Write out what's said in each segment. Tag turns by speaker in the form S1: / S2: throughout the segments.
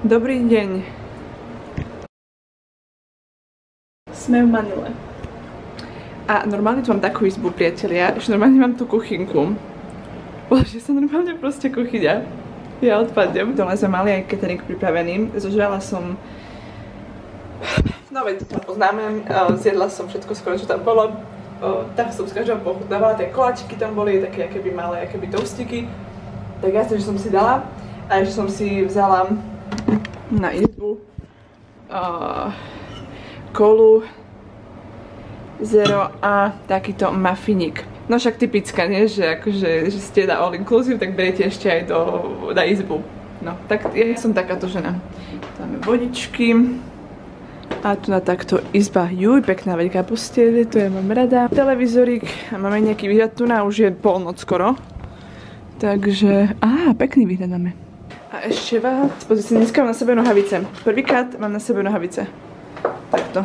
S1: Dobrý deň. Sme v Manile. A normálne tu mám takú izbu, priatelia, že normálne mám tú kuchynku. Bože, sa normálne proste kuchyňa. Ja odpadnem. Dole sme mali aj catering pripravený. Zožrala som... No veď, to poznáme. Zjedla som všetko skoro, čo tam bolo. Tak som s každou pochutnávala. Tie koláčiky tam boli, také akéby malé, akéby toastiky. Tak jasne, že som si dala. A že som si vzala na izbu kolu zero a takýto mafiník. No však typická, nie? Že akože, že ste na all inclusive, tak beriete ešte aj na izbu. No, tak ja som takáto žena. Dáme vodičky. A tu na takto izba. Juj, pekná veľká posteľ, to ja mám rada. Televízorik, máme nejaký výhľad, tu na už je polnoc skoro. Takže, pekný výhľad máme. A ešte vás, pozrite, dneska mám na sebe nohavice. Prvýkrát mám na sebe nohavice. Takto.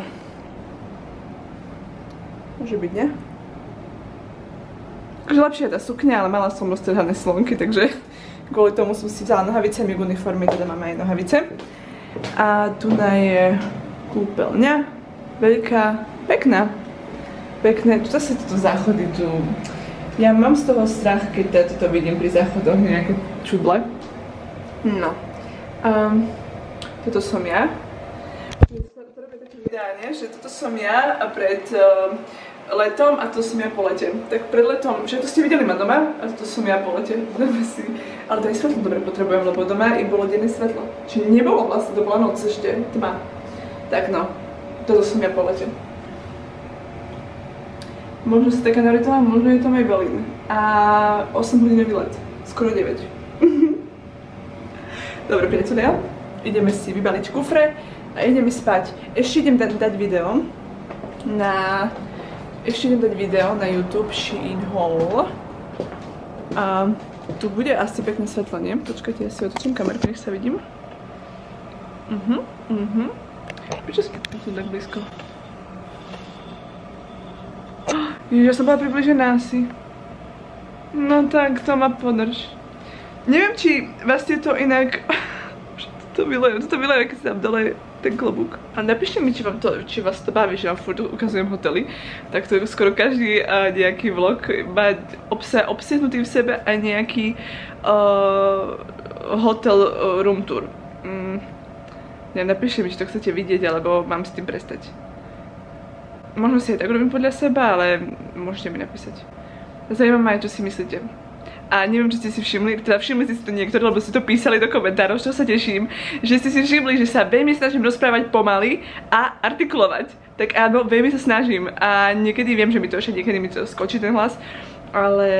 S1: Môže byť, ne? Takže lepšia je tá sukňa, ale mala som roztrhané slonky, takže kvôli tomu som si vzala nohavice, my v uniforme teda máme aj nohavice. A tu je kúpeľňa, veľká, pekná. Pekné, tu zase toto záchody tu. Ja mám z toho strach, keď toto vidím pri záchodoch, nejaké čudle. No. Toto som ja. Že toto som ja a pred letom a to som ja po lete. Tak pred letom, že to ste videli ma doma a toto som ja po lete. Ale to aj svetlo dobre potrebujem, lebo doma i bolo denné svetlo. Čiže nebolo vlastne, to bola noc ešte, tma. Tak no, toto som ja po lete. Možno sa taká narytová, možno je tam aj Belín. A 8-hodinový let, skoro 9. Dobre, priatelia, ideme si vybaliť kufre a ideme spať. Ešte idem dať video na YouTube Shein Haul. A tu bude asi pekné svetlo, nie? Počkajte, ja si otočím kamerku, nech sa vidím. Prečo som tu tak blízko? Ja som bola približená asi. No tak, to ma podrž. Neviem, či vás tieto inak... Toto milujem, keď si tam dole ten klobúk. A napíšte mi, či vás to baví, že vám furt ukazujem hotely. Tak to je skoro každý nejaký vlog má obsiahnutý v sebe aj nejaký hotel room tour. Napíšte mi, či to chcete vidieť, alebo mám s tým prestať. Možno si aj tak robím podľa seba, ale môžete mi napísať. Zajímavé ma aj, čo si myslíte. A neviem, či ste si všimli, teda všimli ste si to niektorí, lebo ste to písali do komentárov, čo sa teším, že ste si všimli, že sa veľmi snažím rozprávať pomaly a artikulovať. Tak áno, veľmi sa snažím a niekedy viem, že niekedy mi to skočí ten hlas, ale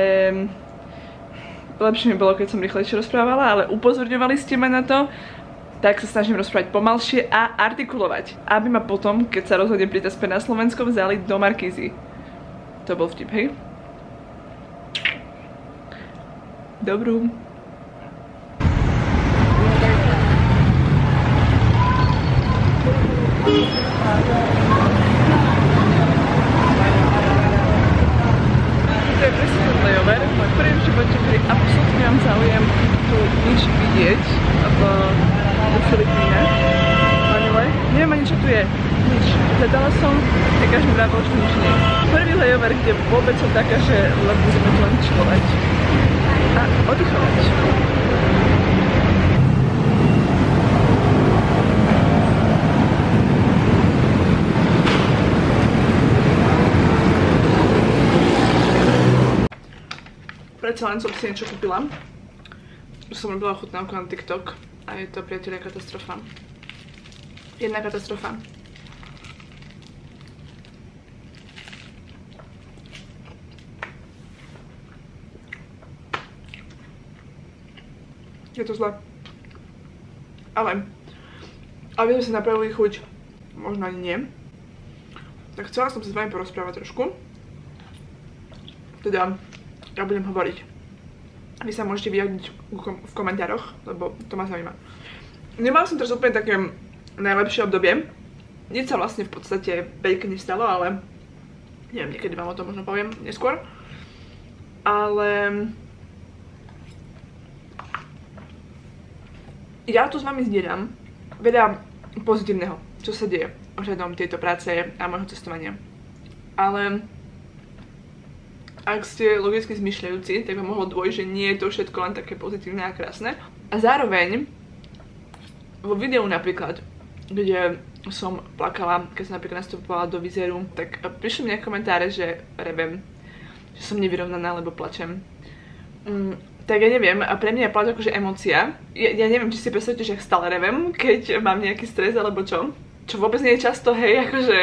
S1: lepšie mi bolo, keď som rýchlejšie rozprávala, ale upozorňovali ste ma na to, tak sa snažím rozprávať pomalšie a artikulovať, aby ma potom, keď sa rozhodnem prísť späť na Slovensko, vzali do Markízy. To bol vtip, hej? Dobrú. To je presne ten layover, môj prvý v živote, ktorý absolútne mám záujem tu nič vidieť v Filipínach. Manile. Neviem ani, čo tu je. Nič. Hľadala som, a každý vravol, že nič nie. Prvý layover, kde vôbec som taká, že budeme tu len človať a oddychovať. Predsa len som si niečo kúpila. Som robila chutnávku na TikTok a je to, priatelia, katastrofa. Jedna katastrofa. Je to zle. Ale aby sme si napravili chuť, možno ani nie. Tak chcela som sa s vami porozprávať trošku. Teda, ja budem hovoriť. Vy sa môžete vyjadriť v komentároch, lebo to ma zaujíma. Nemala som teraz úplne také najlepšie obdobie. Nič sa vlastne v podstate veľké nestalo, ale neviem, niekedy vám o tom možno poviem neskôr. Ale ja tu s vami zdieľam veľa pozitívneho, čo sa deje ohľadom tejto práce a môjho cestovania. Ale ak ste logicky zmyšľajúci, tak by mohlo dôjsť, že nie je to všetko len také pozitívne a krásne. A zároveň vo videu napríklad, kde som plakala, keď som napríklad nastupovala do Vizeru, tak prišli mi nejaké komentáre, že revem, že som nevyrovnaná, lebo plačem. Tak ja neviem, a pre mňa je plač akože emócia. Ja neviem, či si predstavíte, že stále revem, keď mám nejaký stres alebo čo. Čo vôbec nie je často, hej, akože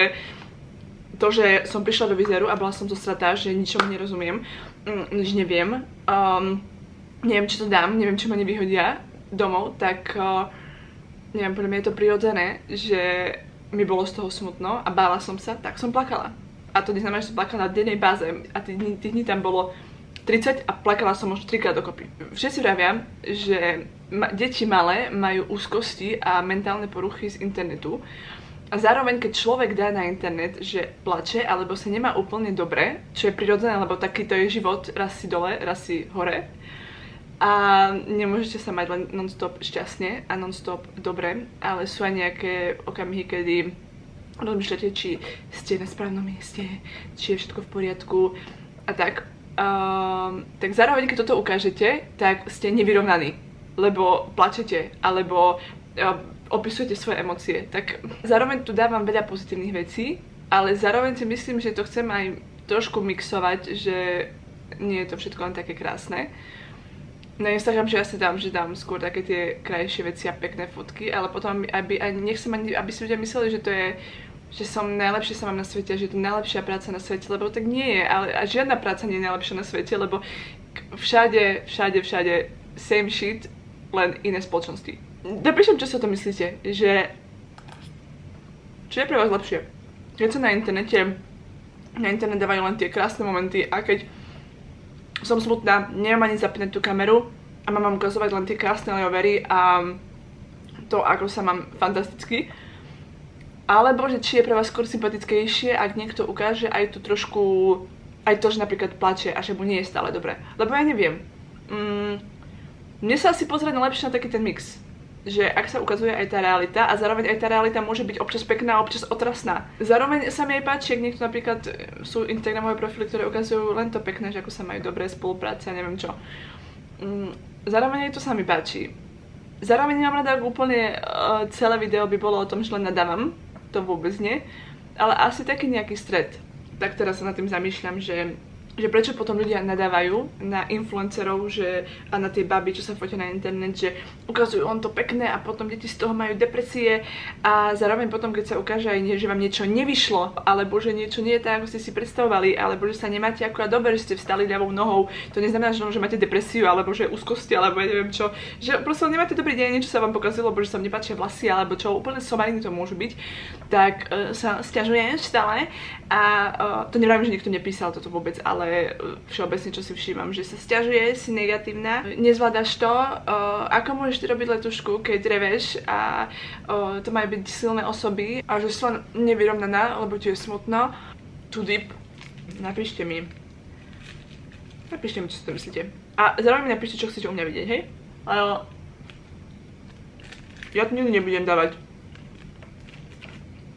S1: to, že som prišla do Vizeru a bola som zostratá, že ničomu nerozumiem, nič neviem, neviem, či to dám, neviem, či ma nevyhodia domov, tak neviem, podľa mňa je to prirodzené, že mi bolo z toho smutno a bála som sa, tak som plakala. A to neznamená, že som plakala na dennej báze a tých dní tam bolo 30 a plakala som možno 3-krát dokopy. Všetci vravia, že deti malé majú úzkosti a mentálne poruchy z internetu. A zároveň, keď človek dá na internet, že plače alebo sa nemá úplne dobre, čo je prirodzené, lebo takýto je život, raz si dole, raz si hore. A nemôžete sa mať len non-stop šťastne a non-stop dobre, ale sú aj nejaké okamihy, kedy rozmýšľate, či ste na správnom mieste, či je všetko v poriadku a tak. Tak zároveň, keď toto ukážete, tak ste nevyrovnaní, lebo plačete, alebo opisujete svoje emócie. Tak zároveň tu dávam veľa pozitívnych vecí, ale zároveň si myslím, že to chcem aj trošku mixovať, že nie je to všetko len také krásne. Na Instagram, že ja si dám, že dám skôr také tie krajšie veci a pekné fotky, ale potom nechcem ani, aby si ľudia mysleli, že to je, že som najlepšie sa mám na svete, že je to najlepšia práca na svete, lebo tak nie je, ale a žiadna práca nie je najlepšia na svete, lebo všade same shit, len iné spoločnosti. Napíšem, čo si o to myslíte, že čo je pre vás lepšie? Keď sa na internet dávajú len tie krásne momenty a keď som smutná, nemám ani zapínať tú kameru a mám ukazovať len tie krásne layovery a to, ako sa mám fantasticky. Alebo, že či je pre vás skôr sympatickejšie, ak niekto ukáže aj tu trošku, aj to, že napríklad plače a že mu nie je stále dobre. Lebo ja neviem. Mne sa asi pozrieť lepšie na taký ten mix. Že ak sa ukazuje aj tá realita a zároveň aj tá realita môže byť občas pekná a občas otrasná. Zároveň sa mi aj páči, ak niekto napríklad sú Instagramové profily, ktoré ukazujú len to pekné, že ako sa majú dobré spolupráce a neviem čo. Zároveň aj to sa mi páči. Zároveň nemám rada, ak úplne celé video by bolo o tom, že len nadávam. To vôbec nie. Ale asi taký nejaký stred. Tak teraz sa nad tým zamýšľam, že prečo potom ľudia nadávajú na influencerov, a na tie baby, čo sa fotia na internet, že ukazujú len to pekné a potom deti z toho majú depresie a zároveň potom, keď sa ukáže aj, že vám niečo nevyšlo, alebo že niečo nie je tak, ako ste si predstavovali, alebo že sa nemáte akurát dobre, že ste vstali ľavou nohou, to neznamená, že máte depresiu, alebo že úzkosti, alebo ja neviem čo, že proste nemáte dobrý deň, niečo sa vám pokazilo, alebo že sa vám nepáčia vlasy, alebo čo, úplne somariny to môžu byť, tak sa sťažujem stále a to neviem, že niekto nepísal toto vôbec, ale všeobecne čo si všímam, že sa sťažuje, si negatívna, nezvládaš to, ako môžeš ty robiť letušku, keď reveš a to majú byť silné osoby a že si len nevyrovnaná, lebo ti je smutno. Too deep. Napíšte mi, čo si to myslíte. A zároveň mi napíšte, čo chcete u mňa vidieť, hej? Ale ja to nikdy nebudem dávať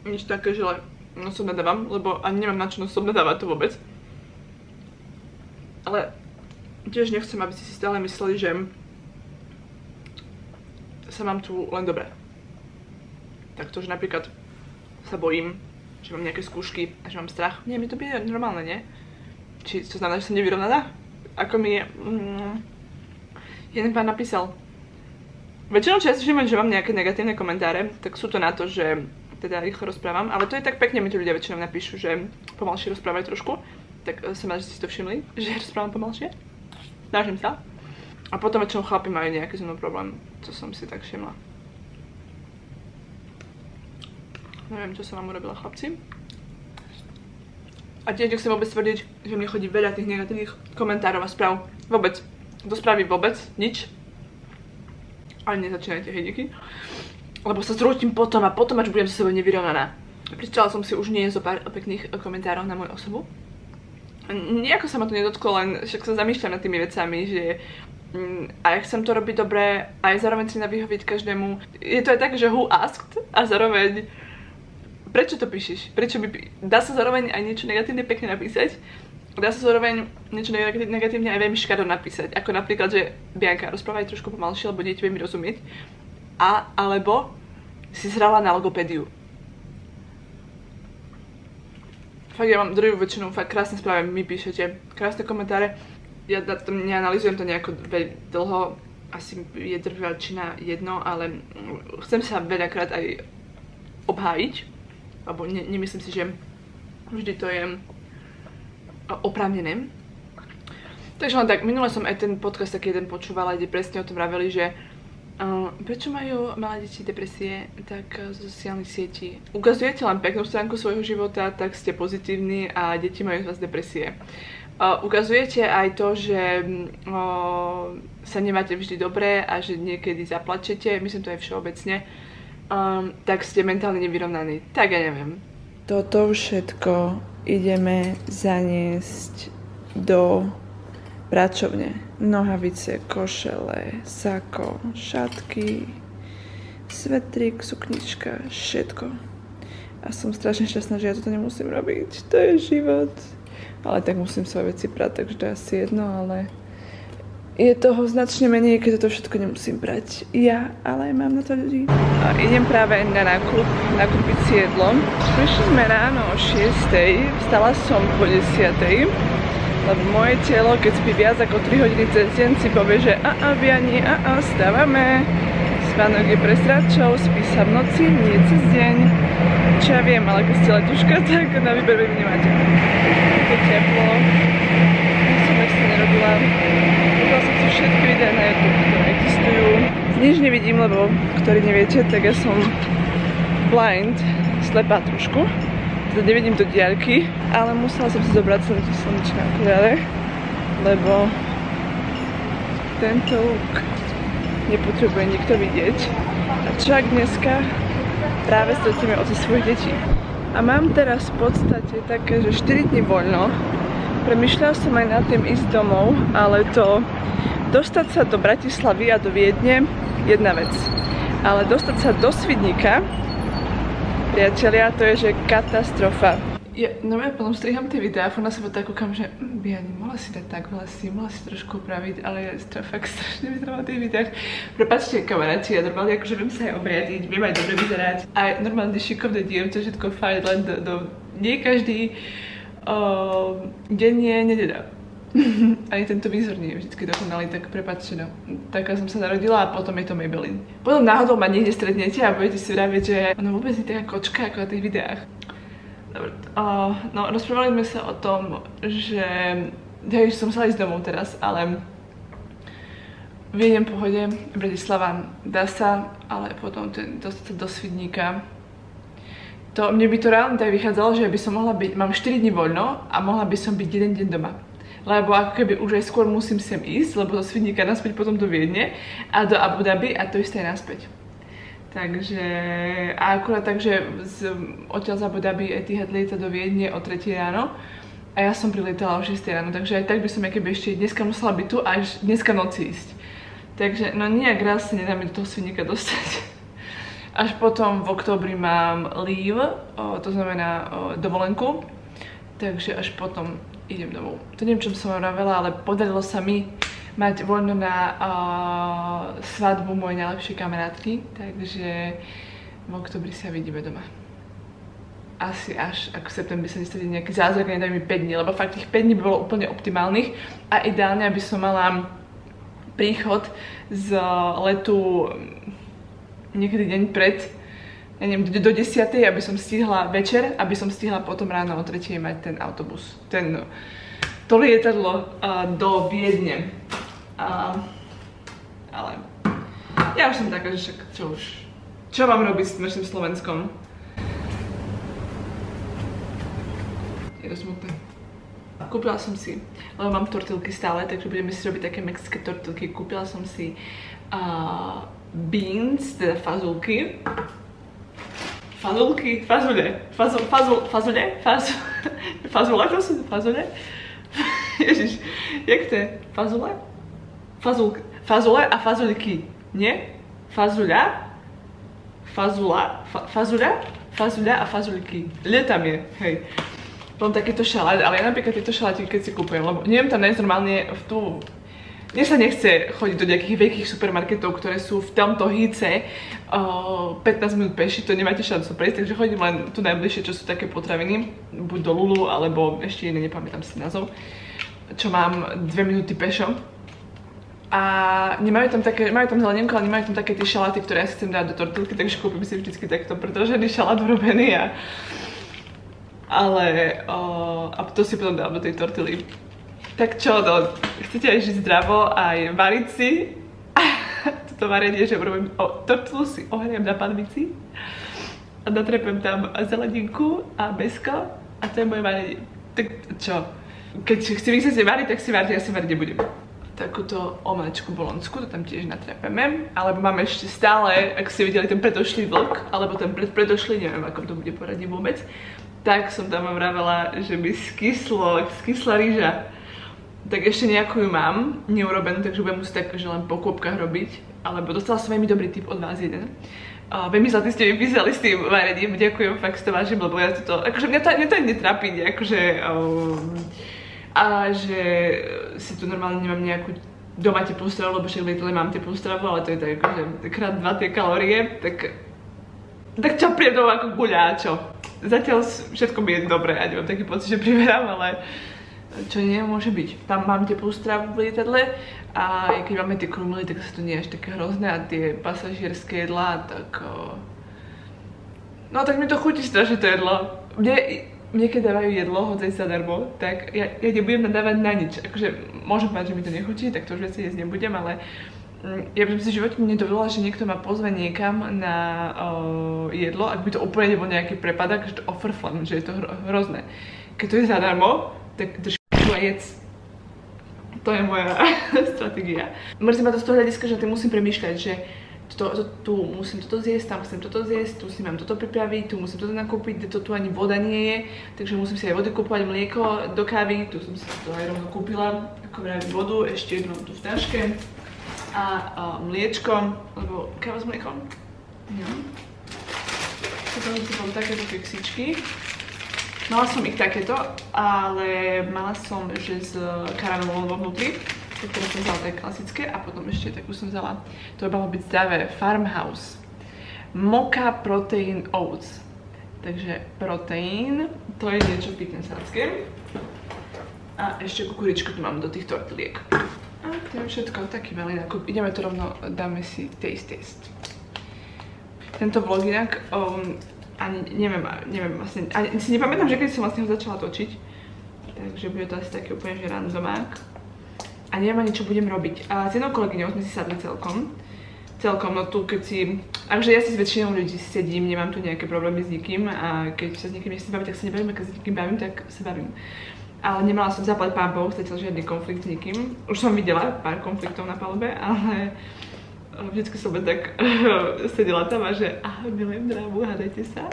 S1: nič také, že nosom nadávam, lebo ani nemám na čo nosom nadávať to vôbec. Ale tiež nechcem, aby ste si stále mysleli, že sa mám tu len dobre. Tak to, že napríklad sa bojím, že mám nejaké skúšky a že mám strach. Nie, mi to bude normálne, nie? Či to znamená, že som nevyrovnaná? Ako mi je... jeden pán napísal. Väčšinou často všimám, že mám nejaké negatívne komentáre, tak sú to na to, že teda rýchlo rozprávam, ale to je tak pekne, mi tu ľudia väčšinou napíšu, že pomalšie rozprávajú trošku. Tak som rád, že ste si to všimli, že rozprávam pomalšie. Snažím sa. A potom väčšinou chlapi majú nejaký so mnou problém, co som si tak všimla. Neviem, čo som vám urobila, chlapci. A tiež nechcem vôbec tvrdiť, že mne chodí veľa tých negatívnych komentárov a správ. Vôbec. Do správy vôbec. Nič. Ani nezačínajte hejdiky. Lebo sa zrútim potom a potom, až budem so sebou nevyrovnaná. Prečítala som si už nie zo pár pekných komentárov na moju osobu. Nejako sa ma to nedotklo, len však sa zamýšľam nad tými vecami, že a ja chcem to robiť dobre, aj zároveň si vyhovieť každému. Je to aj tak, že who asked a zároveň prečo to píšeš? Prečo by... Dá sa zároveň aj niečo negatívne pekne napísať. Dá sa zároveň niečo negatívne aj veľmi škado napísať. Ako napríklad, že Bianka, rozprávaj trošku pomalšie, lebo deti mi rozumieť. Alebo si zhrala na logopédiu. Fakt, ja mám druhú väčšinu, fakt krásne správy mi píšete. Krásne komentáre. Ja neanalizujem to nejako dlho. Asi je drvá väčšina jedno, ale chcem sa veľakrát aj obhájiť. Lebo nemyslím si, že vždy to je oprávnené. Takže len tak, minule som aj ten podcast taký jeden počúvala, kde presne o tom vraveli, že prečo majú malé deti depresie, tak zo sociálnych sietí. Ukazujete len peknú stránku svojho života, tak ste pozitívni a deti majú z vás depresie. Ukazujete aj to, že sa nemáte vždy dobré a že niekedy zaplačete, myslím to aj všeobecne, tak ste mentálne nevyrovnaní. Tak ja neviem. Toto všetko ideme zaniesť do pracovne. Nohavice, košele, sako, šatky, svetrik, suknička, všetko. A som strašne šťastná, že ja toto nemusím robiť. To je život. Ale tak musím svoje veci prať, takže to je asi jedno, ale je toho značne menej, keď toto všetko nemusím brať ja, ale mám na to ľudí. A idem práve na nákup, nakúpiť si jedlo. Prišli sme ráno o 6:00, vstala som po 10:00. Lebo moje telo, keď spí viac ako 3 hodiny cez deň, si povie, že Viani, stávame. Spánok je pre sračov, spí sa v noci, nie cez deň. Čo ja viem, ale keď ste letuška, tak na výber vy nemáte. Je to teplo. Nič som ešte nerobila. Pozrela som si všetky videá na YouTube, ktoré existujú. Nič nevidím, lebo, ktorí neviete, tak ja som blind, slepá trošku. Nevidím do diaľky, ale musela som si zobrať slnečné okuliare, lebo tento look nepotrebuje nikto vidieť. A čo ak dneska práve stretneme oci svojich detí. A mám teraz v podstate také, že 4 dní voľno. Premýšľala som aj nad tým ísť domov, ale to dostať sa do Bratislavy a do Viedne jedna vec. Ale dostať sa do Svidníka, priatelia, to je že katastrofa. Ja potom striham tie videá, na seba tak kúkam, že Biani, mohla si dať tak vlasy, mohla si trošku upraviť, ale ja fakt strašne vyzerám na tých videách. Prepáčte kamaráti, ja normálne akože viem sa aj obriadiť, viem aj dobre vyzerať. A normálne šikovné dievča, všetko fajn, len nie každý deň je nedeľa. Ani tento výzor nie je vždy dokonalý, tak prepáčte, no. Taká som sa narodila a potom je to Maybelline. Potom náhodou ma niekde stretnete a budete si vraviť, že ona vôbec nie je taká kočka ako na tých videách. Dobre, no rozprávali sme sa o tom, že som musela ísť domov teraz, ale Viedem pohode, Bratislava dá sa, ale potom dostať sa do Svidníka. Mne by to reálne tak vychádzalo, že by som mohla byť, mám 4 dní voľno a mohla by som byť 1 deň doma. Lebo ako keby už aj skôr musím sem ísť, lebo zo Svidníka naspäť potom do Viedne a do Abu Dhabi a to isté aj naspäť. Takže, a akurát tak, že odtiaľ z Abu Dhabi Etihad lieta do Viedne o 3 ráno a ja som prilietala o 6 ráno, takže aj tak by som keby ešte dneska musela byť tu a až dneska noci ísť. Takže no nejak raz sa nedáme do toho Svidníka dostať. Až potom v októbri mám leave, to znamená dovolenku, takže až potom idem domov. To neviem, čo som vám vravela, ale podarilo sa mi mať voľno na svadbu mojej najlepšej kamarátky, takže v októbri sa vidíme doma. Asi až ako v septembri sa nestane nejaký zázrak, nedajú mi 5 dní, lebo fakt tých 5 dní by bolo úplne optimálnych a ideálne, aby som mala príchod z letu niekedy deň pred, ja neviem, do 10, aby som stihla večer, aby som stihla potom ráno o 3 mať ten autobus, to lietadlo do Viedne. Ale ja už som taká, že však čo mám robiť s našim Slovenskom? Je to smutné. Kúpila som si, lebo mám tortilky stále, takže budeme si robiť také mexické tortilky. Kúpila som si beans, teda fazulky. Fazule? Ježiš, jak to je? Fazule? Fazule a fazulky. Nie? Fazuľa? Fazuľa a fazulky. Tam je, hej. Mám takýto šalát, ale ja napríklad tieto šaláty, keď si kúpujem, lebo neviem tam nájsť normálne v tú... Mne sa nechce chodiť do nejakých veľkých supermarketov, ktoré sú v tomto hýce 15 minút peši, to nemáte šancu prejsť, takže chodím len tu najbližšie, čo sú také potraviny, buď do Lulu, alebo ešte iné, nepamätám si názov, čo mám 2 minúty pešo. A nemajú tam také, majú tam zeleninku, ale nemajú tam také tie šaláty, ktoré ja si chcem dať do tortilky, takže kúpim si vždycky takto predražený šalát urobený a to si potom dám do tej tortily. Tak čo, no, chcete aj žiť zdravo, aj variť si. Toto varenie, že urobím tortilu si ohriem na panvici a natrepem tam zeleninku a mäsko a to je moje varenie. Tak čo, keď vy chcete variť, tak si varite, ja si variť nebudem. Takúto omelečku bolonskú, to tam tiež natrepeme, alebo máme ešte stále, ak ste videli ten predošlý vlk, alebo ten predošlý, neviem ako to bude poradiť vôbec, tak som tam vravela, že mi skysla rýža. Tak ešte nejakú ju mám, neurobenú, takže budem musieť tak, že len po kôpkach robiť, alebo dostala som veľmi dobrý tip od vás jeden. Veľmi zlatý ste mi písali s tým varením, ďakujem, fakt si to vážim, lebo ja toto, akože mňa to netrápi, akože... A že si tu normálne nemám nejakú doma teplú stravu, lebo však v lietadle mám teplú stravu, ale to je tak akože krát 2 tie kalórie, tak čo príjem domov ako guľa, čo? Zatiaľ všetko mi je dobré, ja nemám taký pocit, že priberám, ale čo nie, môže byť. Tam mám teplú stravu v lietadle a keď máme tie krumly, tak sa to nie je až také hrozné a tie pasažierské jedlá, tak... No tak mi to chutí strašne to jedlo. Mne keď dávajú jedlo, hodzaj zadarmo, tak ja nebudem nadávať na nič. Akože môžem povedať, že mi to nechutí, tak to už veci jesť nebudem, ale ja by som si v živote nedovolila, že niekto ma pozve niekam na jedlo, ak by to úplne nebol nejaký prepadak, že to ofrflam, že je to hrozné. Keď to je zadarmo, tak drž a jedz. To je moja stratégia. Mrzí ma to z toho hľadiska, že tým musím premýšľať, že tu musím toto zjesť, tam chcem toto zjesť, tu si mám toto pripraviť, tu musím toto nakúpiť, tu ani voda nie je, takže musím si aj vody kúpovať, mlieko do kávy, tu som si to aj rovno kúpila, ako vravím vodu, ešte jednu tu v taške a mliečko, lebo káva s mliekom. Potom si mám takéto keksičky. Mala som ich takéto, ale mala som, že s karamelom vo vnútri. Ktoré som vzala, to je klasické a potom ešte takú som vzala, to by malo byť zdravé, Farmhouse Mocha Protein Oats. Takže proteín, to je niečo fitnessácké. A ešte kukuričku tu mám do tých tortiliek. A to je všetko, taký malý nákup. Ideme to rovno, dáme si taste test. Tento vlog inak, ani neviem vlastne, ani si nepamätám, že keď som vlastne ho začala točiť. Takže bude to asi taký úplne že randomák. A neviem ani, čo budem robiť. A s jednou kolegyňou sme si sadli celkom, no tu keď si... Takže ja si s väčšinou ľudí sedím, nemám tu nejaké problémy s nikým a keď sa s nikým nechcem baviť, tak sa nebavím, a keď sa s nikým bavím, tak sa bavím. Ale nemala som zaplať pán Boh, zatiaľ žiadny konflikt s nikým. Už som videla pár konfliktov na palube, ale vždycky som tak sedela tam a že milujem drámu, hádajte sa.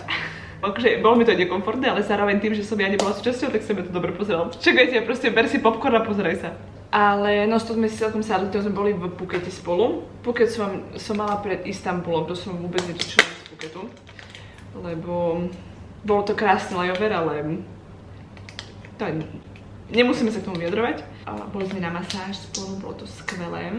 S1: Takže bolo mi to nekomfortné, ale zároveň tým, že som ja nebola súčasťou, tak sa mi to dobre pozeralo. Čakajte, proste ber si popcorn a pozeraj sa. Ale no, to sme si celkom sadli, to sme boli v Phukete spolu. Phuket som mala pred Istanbulom, to som vôbec netočila z Phuketu. Lebo bolo to krásny layover, ale to nemusíme sa k tomu vyjadrovať. Boli sme na masáž spolu, bolo to skvelé.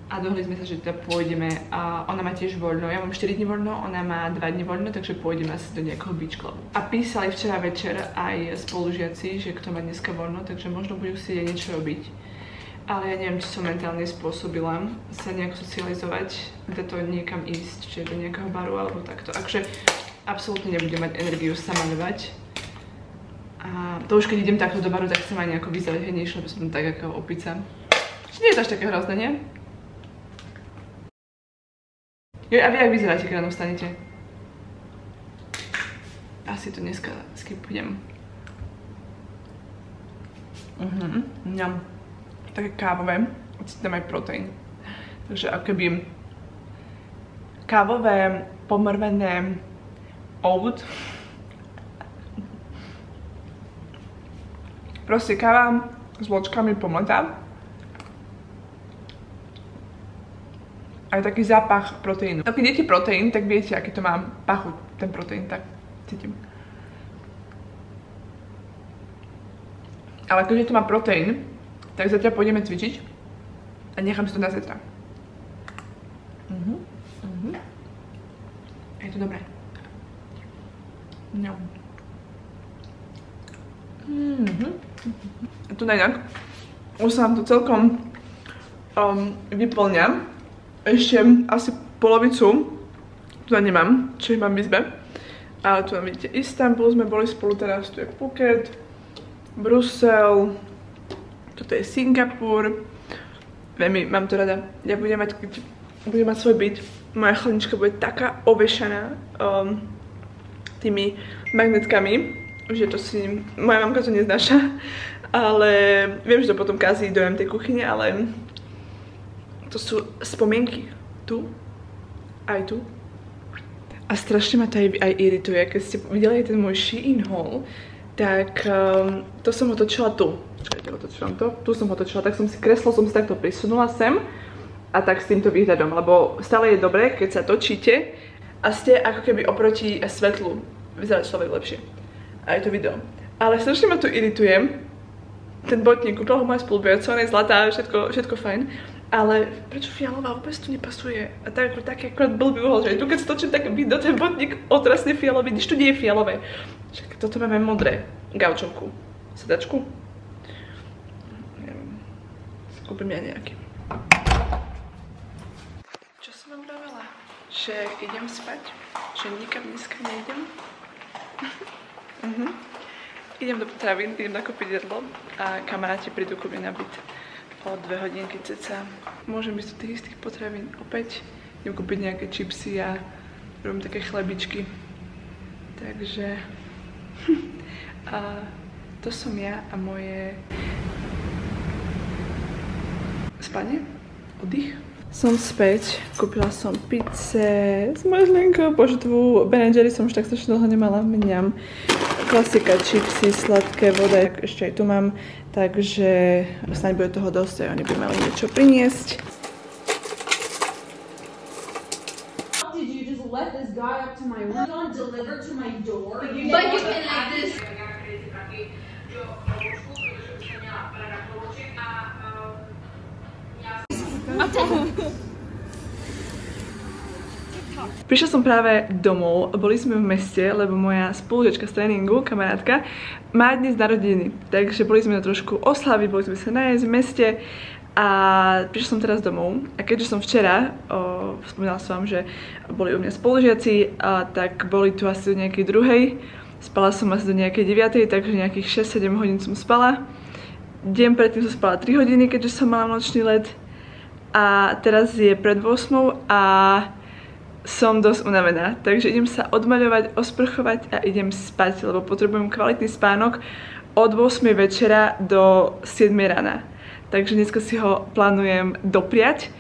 S1: A dohodli sme sa, že teda pôjdeme a ona má tiež voľno. Ja mám 4 dní voľno, ona má 2 dní voľno, takže pôjdeme asi do nejakého beach clubu. A písali včera večer aj spolužiaci, že kto má dneska voľno, takže možno budú si aj niečo robiť. Ale ja neviem, či som mentálne spôsobila sa nejak socializovať, to niekam ísť, či do nejakého baru alebo takto. Takže absolútne nebudem mať energiu sa maľovať. A to už keď idem takto do baru, tak chcem aj nejako vyzerať hejnejšie, lebo som tak ako opica. Či nie je to až také hrozné, nie? Jo, a vy jak vyzeráte, keď ráno vstanete? Asi to dneska skipnem. Mňam. Také kávové, a tam aj proteín. Takže akoby kávové, pomrvené oat. Proste káva s vločkami pomletá. aj taký zápach proteínu. Keď jete proteín, tak viete, aký to má pachuť, ten proteín, tak cítim. Ale keďže to má proteín, tak zatiaľ pôjdeme cvičiť a nechám si to na zajtra. Je to dobré. No. Tu najak. Už sa nám to celkom vyplňa. Ešte asi polovicu tu nemám, čo ich mám v izbe. Ale tu nám vidíte Istanbul, sme boli spolu teraz, tu je Phuket, Brusel, toto je Singapur. Veľmi mám to rada. Ja budem mať svoj byt. Moja chladnička bude taká ovešaná tými magnetkami, že to si moja mamka to neznáša. Ale viem, že to potom kazí dojem tej kuchyne, ale to sú spomienky. Tu, aj tu. A strašne ma to aj irituje. Keď ste videli ten môj Shein haul, tak to som otočila tu. Čakajte, otočila to. Tu som otočila, tak som si kreslo, som si takto prisunula sem. A tak s týmto výhľadom, lebo stále je dobré, keď sa točíte a ste ako keby oproti svetlu. Vyzerá človek lepšie. A je to video. Ale strašne ma tu irituje. Ten botník, kúpila ho moja spolubývačka, ona je zlatá, všetko fajn. Ale prečo fialová vôbec tu nepasuje? A taký akorát blbý uhol, že aj tu keď stočím, tak vidno ten botník otrasne fialový, nič tu nie je fialové. Však toto máme modré. Gaučovku. Sedačku. Neviem. Kúpim ja nejaký. Čo som vám vravela? Že idem spať? Že nikam dneska nejdem? Idem do potravín, idem nakúpiť jedlo a kamaráti prídu ku mne na byt o 2 hodinky ceca. Môžem ísť do tých istých potravín opäť. Idem kúpiť nejaké čipsy a robím také chlebičky. Takže a to som ja a moje spanie, oddych. Som späť, kúpila som pizze s mažlinkou, požitvu, Ben & Jerry som už tak strašne dlho nemala, mňam. Klasika, čipsy, sladké, voda, ešte aj tu mám, takže snáď bude toho dosť a oni by mali niečo priniesť.
S2: Did you just let this guy up to my room and deliver to my door? Like you can like this.
S1: Prišla som práve domov, boli sme v meste, lebo moja spolužiačka z tréningu, kamarátka, má dnes narodeniny. Takže boli sme na trošku oslaviť, boli sme sa nájsť v meste a prišla som teraz domov. A keďže som včera, spomínala som vám, že boli u mňa spolužiaci, tak boli tu asi do nejakej 2. Spala som asi do nejakej 9, takže nejakých 6-7 hodín som spala. Deň predtým som spala 3 hodiny, keďže som mala nočný let. A teraz je pred 8 a som dosť unavená, takže idem sa odmaľovať, osprchovať a idem spať, lebo potrebujem kvalitný spánok od 8 večera do 7 rána. Takže dneska si ho plánujem dopriať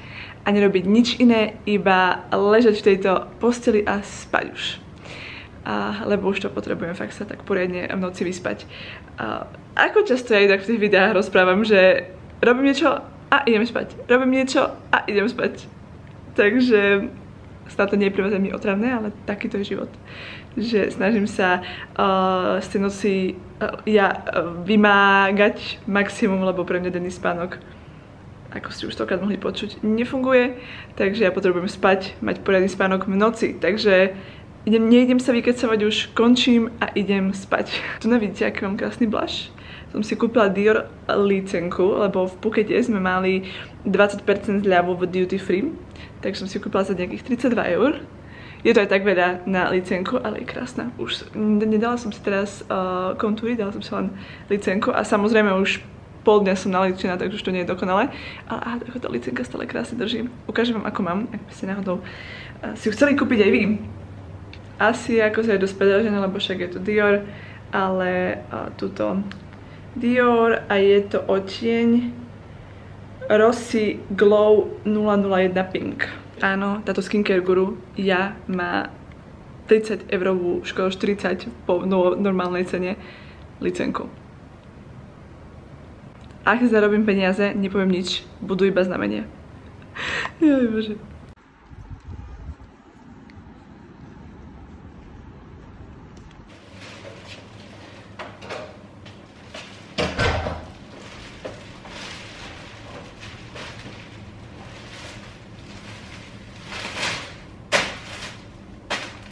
S1: a nerobiť nič iné, iba ležať v tejto posteli a spať už. Lebo už to potrebujem fakt sa tak poriadne v noci vyspať. Ako často ja tak v tých videách rozprávam, že robím niečo a idem spať. Robím niečo a idem spať. Takže stále to nie je pre vás veľmi otravné, ale takýto je život. Že snažím sa z tej noci vymágať maximum, lebo pre mňa denný spánok, ako ste už stokrát mohli počuť, nefunguje. Takže ja potrebujem spať, mať poriadny spánok v noci. Takže neidem sa vykecavať, už končím a idem spať. Tu vidíte, aký mám krásny blush. Som si kúpila Dior lícenku, lebo v Phukete sme mali 20% zľavu v duty free. Takže som si kúpila za nejakých 32 eur. Je to aj tak veľa na lícenku, ale je krásna. Už nedala som si teraz kontúry, dala som si len lícenku a samozrejme už pol dňa som naličená, takže už to nie je dokonalé. Ale ako tá lícenka stále krásne drží. Ukážem vám, ako mám, ak by ste náhodou si ju chceli kúpiť aj vy. Asi ako sa je dosť predražené, lebo však je to Dior, ale tuto Dior a je to odtieň Rossi Glow 001 Pink. Áno, táto skincare guru má 30 eurovú, škoda 40 po normálnej cene licenku. Ak zarobím peniaze, nepoviem nič, budú iba znamenia. Joj bože.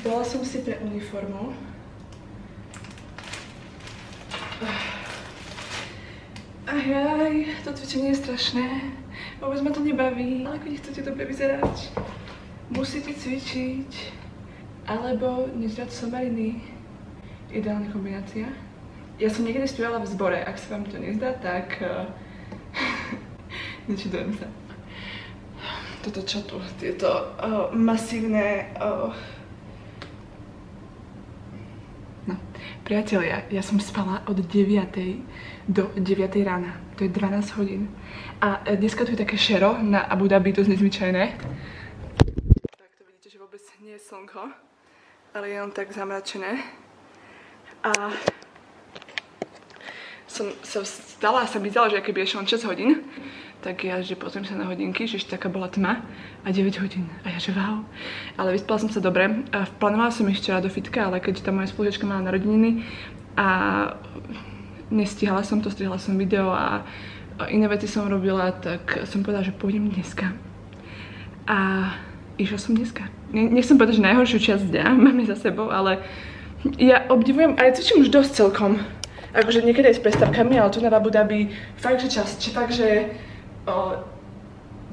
S1: Dala som si pre uniformu. Ajaj, to cvičenie je strašné. Vôbec ma to nebaví. Ale keď chcete dobre vyzerať, musíte cvičiť. Alebo nežrať somariny. Ideálna kombinácia. Ja som niekedy spievala v zbore. Ak sa vám to nezdá, tak nečudujem sa. Toto čo tu? Tieto masívne... No, priatelia, ja som spala od 9. do 9. rána. To je 12 hodín. A dneska tu je také šero na Abu Dhabi, to je nezvyčajné. Tak to vidíte, že vôbec nie je slnko, ale je len tak zamračené. A som sa vstala a sa mi zdala, že keby ešte len 6 hodín, tak ja, že pozriem sa na hodinky, že ešte taká bola tma a 9 hodín. A ja, že wow. Ale vyspala som sa dobre. A plánovala som ísť včera do fitka, ale keďže tá moja spolužiačka mala narodeniny a nestihala som to, strihla som video a iné veci som robila, tak som povedala, že pôjdem dneska. A išla som dneska. Nechcem povedať, že najhoršiu časť dňa máme za sebou, ale ja obdivujem, a ja cvičím už dosť celkom. Akože niekedy aj s prestávkami, ale tu na Abu Dhabi fakt, že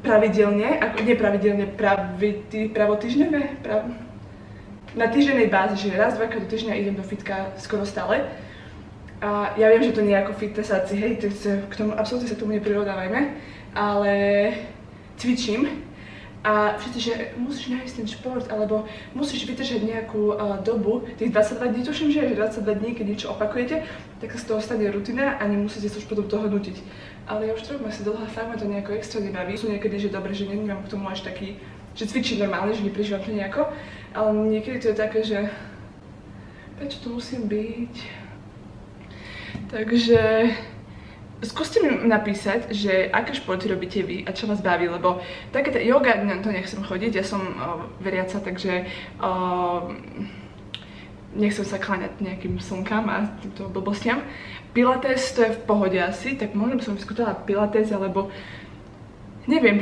S1: pravidelne, nepravidelne, pravotýždňové, na týždennej báze, že raz, dvakrát do týždňa idem do fitka skoro stále. A ja viem, že to nie je ako fitnessáci, hej, k tomu absolútne sa tomu neprirovnávajme, ale cvičím a všetci, že musíš nájsť ten šport, alebo musíš vydržať nejakú dobu, tých 22 dní, tuším, že 22 dní, keď niečo opakujete, tak sa z toho stane rutina a nemusíte sa už potom toho nutiť. Ale ja už trochu si dlhá fakt ma to nejako extra nebaví. Sú niekedy, že dobre, že nemám k tomu až taký, že cvičím normálne, že neprežívam to nejako, ale niekedy to je také, že prečo tu musím byť? Takže skúste mi napísať, že aké športy robíte vy a čo vás baví, lebo takéto yoga, to nechcem chodiť, ja som veriaca, takže nechcem sa kláňať nejakým slnkám a týmto blbostiam. Pilates, to je v pohode asi, tak možno by som vyskúšala pilates, alebo neviem,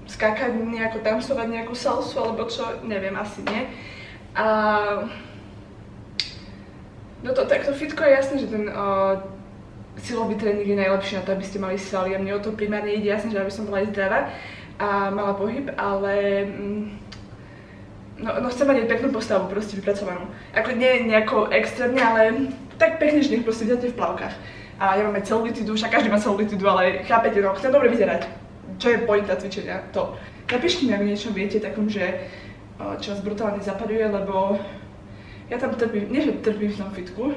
S1: skákať nejako, tancovať nejakú salsu, alebo čo, neviem, asi nie. A no to takto fitko je jasné, že ten silový tréning je najlepší na to, aby ste mali svaly a mne o to primárne ide, jasné, že aby som bola aj zdravá a mala pohyb, ale no chcem mať aj peknú postavu, proste vypracovanú. Ako nie nejako extrémne, ale tak pekne, že nech proste vidíte v plavkách. A ja mám aj celulitídu, však každý má celulitídu, ale chápete, no chcem dobre vyzerať. Čo je pointa cvičenia, to. Napíšte mi, ak niečo viete takom, že čo vás brutálne zapaľuje, lebo ja tam trpím, nie že trpím v tom fitku,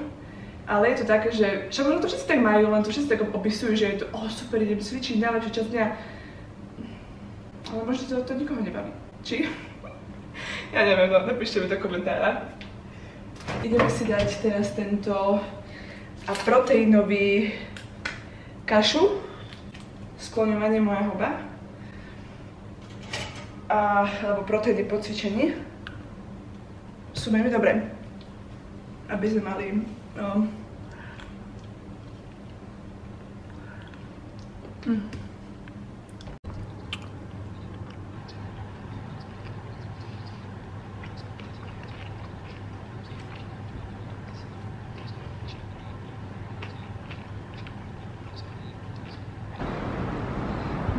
S1: ale je to také, že však možno to všetci tak majú, len to všetci tak opisujú, že je to super, idem cvičiť, najlepšia časť dňa. Ale možno to nikoho nebaví. Či? Ja neviem, no, napíšte mi do komentára. Ideme si dať teraz tento proteínový kašu, skloňovanie moja huba, alebo proteíny po cvičení. Sú veľmi dobré, aby sme mali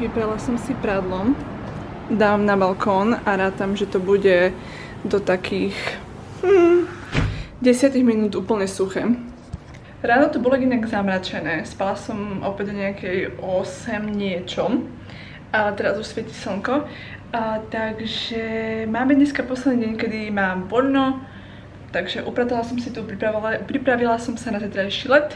S1: Vyprala som si prádlo, dám na balkón a rátam, že to bude do takých 10 minút úplne suché. Ráno to bolo inak zamračené, spala som opäť o nejakej 8 niečom, ale teraz už svieti slnko. Takže máme dneska posledný deň, kedy mám voľno, takže upratala som si tu, pripravila som sa na zajtrajší let.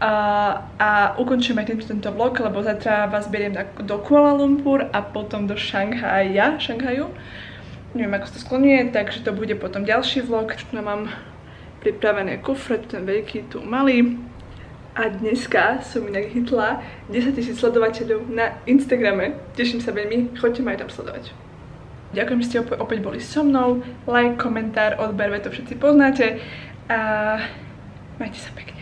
S1: A ukončím aj tento vlog, lebo zajtra vás beriem do Kuala Lumpur a potom do Šanghaju. Neviem, ako sa to skloňuje, takže to bude potom ďalší vlog. Tu mám pripravené kufre, ten veľký, tu malý. A dneska som inak hitla 10 000 sledovateľov na Instagrame. Teším sa veľmi, choďte ma aj tam sledovať. Ďakujem, že ste opäť boli so mnou. Like, komentár, odber, to všetci poznáte. A majte sa pekne.